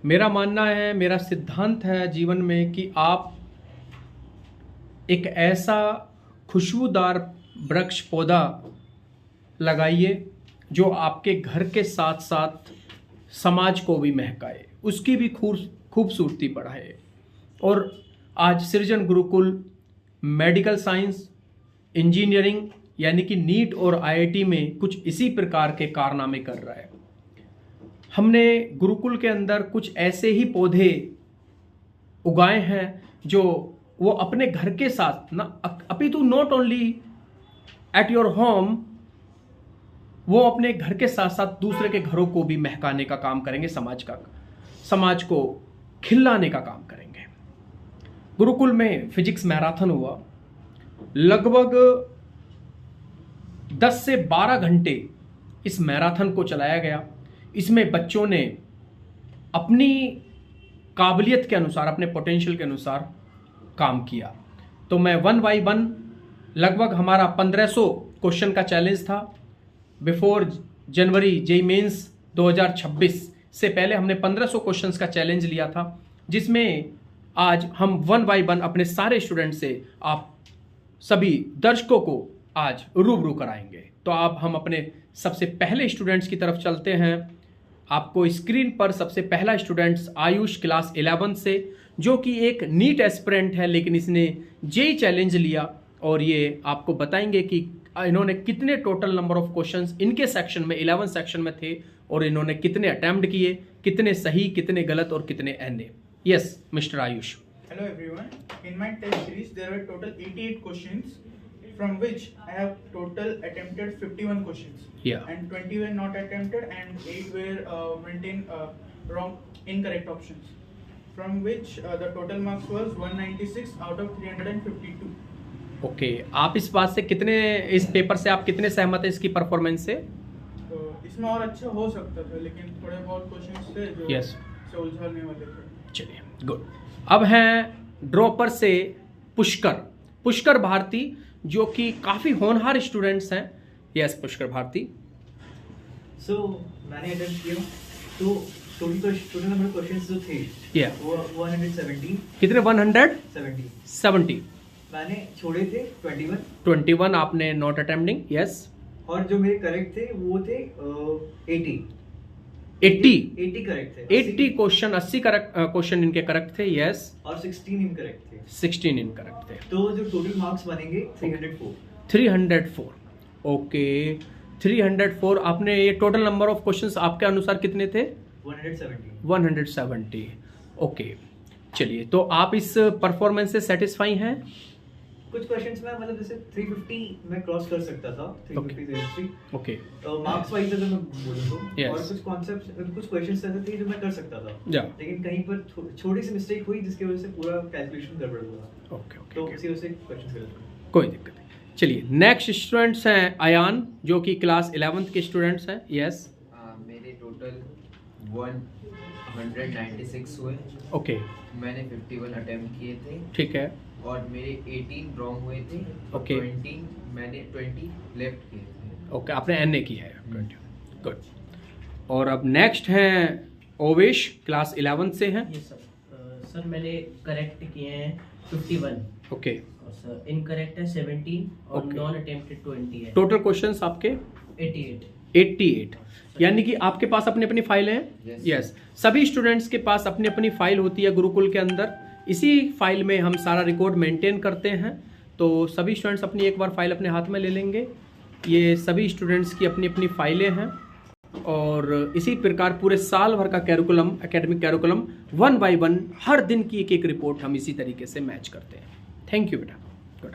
मेरा मानना है, मेरा सिद्धांत है जीवन में कि आप एक ऐसा खुशबूदार वृक्ष पौधा लगाइए जो आपके घर के साथ साथ समाज को भी महकाए, उसकी भी खूबसूरती बढ़ाए। और आज सृजन गुरुकुल मेडिकल साइंस, इंजीनियरिंग यानी कि नीट और आईआईटी में कुछ इसी प्रकार के कारनामे कर रहा है। हमने गुरुकुल के अंदर कुछ ऐसे ही पौधे उगाए हैं जो वो अपने घर के साथ ना, अपितु not only at your home, वो अपने घर के साथ साथ दूसरे के घरों को भी महकाने का काम करेंगे, समाज को खिलाने का काम करेंगे। गुरुकुल में फिजिक्स मैराथन हुआ, लगभग 10 से 12 घंटे इस मैराथन को चलाया गया। इसमें बच्चों ने अपनी काबिलियत के अनुसार, अपने पोटेंशियल के अनुसार काम किया। तो मैं 1 बाय 1 लगभग हमारा 1500 क्वेश्चन का चैलेंज था। बिफोर जनवरी जेईई मेंस 2026 से पहले हमने 1500 क्वेश्चंस का चैलेंज लिया था, जिसमें आज हम 1 बाय 1 अपने सारे स्टूडेंट से, आप सभी दर्शकों को आज रूबरू कराएंगे। तो आप हम अपने सबसे पहले स्टूडेंट्स की तरफ चलते हैं। आपको स्क्रीन पर सबसे पहला स्टूडेंट्स आयुष क्लास 11 से, जो कि एक नीट एस्पिरेंट है लेकिन इसने जेईई चैलेंज लिया, और ये आपको बताएंगे कि इन्होंने कितने टोटल नंबर ऑफ क्वेश्चंस इनके सेक्शन में 11 सेक्शन में थे और इन्होंने कितने अटेम्प्ट किए, कितने सही, कितने गलत और कितने NA. Yes mister Ayush. Hello everyone. In my test series there were total 88 questions, from which I have total attempted 51 questions. Yeah. And 20 were not attempted and 8 were maintained wrong, incorrect options. From which the total marks was 196 out of 352. Okay आप इस बात से कितने, इस paper से आप कितने सहमत हैं इसकी परफॉर्मेंस से? तो इसमें और अच्छा हो सकता था, लेकिन थोड़े बहुत क्वेश्चंस थे जो से उलझाने वाले थे। चलिए गुड। अब हैं ड्रॉपर से पुष्कर भारती, जो कि काफी होनहार स्टूडेंट्स हैं। यस पुष्कर भारती। सो मैंने अटेम्प्ट किया, तो टोटल नंबर क्वेश्चंस जो थे वो 170। कितने? 170। मैंने छोड़े थे 21 आपने नॉट अटेम्प्टिंग। यस। और जो मेरे करेक्ट थे वो थे 80 करेक्ट थे। 80 क्वेश्चन, 80 क्वेश्चन इनके करेक्ट थे। यस। और 16 इनकरेक्ट थे। 16 इनकरेक्ट थे। तो जो टोटल मार्क्स बनेंगे 304। ओके 304। आपने ये टोटल नंबर ऑफ क्वेश्चंस आपके अनुसार कितने थे? 170। ओके चलिए, तो आप इस परफॉर्मेंस से सेटिस्फाई हैं? कुछ क्वेश्चंस में मतलब जैसे 350 में क्रॉस कर सकता था, 350 ओके तो मार्क्स वाइज अगर मैं बोलूं तो Yes. और कुछ कॉन्सेप्ट्स, कुछ क्वेश्चंस ऐसे थे जो मैं कर सकता था, लेकिन कहीं पर छोटी सी मिस्टेक हुई जिसकी वजह से पूरा कैलकुलेशन गड़बड़ हुआ। ओके तो उसी वजह से क्वेश्चंस गलत हुए। कोई दिक्कत नहीं। चलिए नेक्स्ट स्टूडेंट्स हैं अयान, जो कि क्लास 11th के स्टूडेंट्स हैं। यस। मेरे टोटल 196 हुए। ओके मैंने 51 अटेम्प्ट किए थे। ठीक है। और मेरे 18 रॉन्ग हुए थे। Okay. 20 लेफ्ट किए थे। ओके आपने एनए की है 20। गुड। और अब नेक्स्ट हैं ओवेश, क्लास 11th से हैं। ये सर मैंने करेक्ट किए हैं 51। ओके और सर इनकरेक्ट है 17 और Okay. नॉन अटेम्प्टेड 20 है। टोटल क्वेश्चंस आपके 88। यानी कि आपके पास अपनी अपनी फाइल है। यस। सभी स्टूडेंट्स के पास अपनी अपनी फाइल होती है गुरुकुल के अंदर। इसी फाइल में हम सारा रिकॉर्ड मेंटेन करते हैं। तो सभी स्टूडेंट्स अपनी एक बार फाइल अपने हाथ में ले लेंगे। ये सभी स्टूडेंट्स की अपनी अपनी फाइलें हैं, और इसी प्रकार पूरे साल भर का कैरिकुलम, एकेडमिक कैरिकुलम 1 बाय 1 हर दिन की एक एक रिपोर्ट हम इसी तरीके से मैच करते हैं। थैंक यू बेटा। गुड।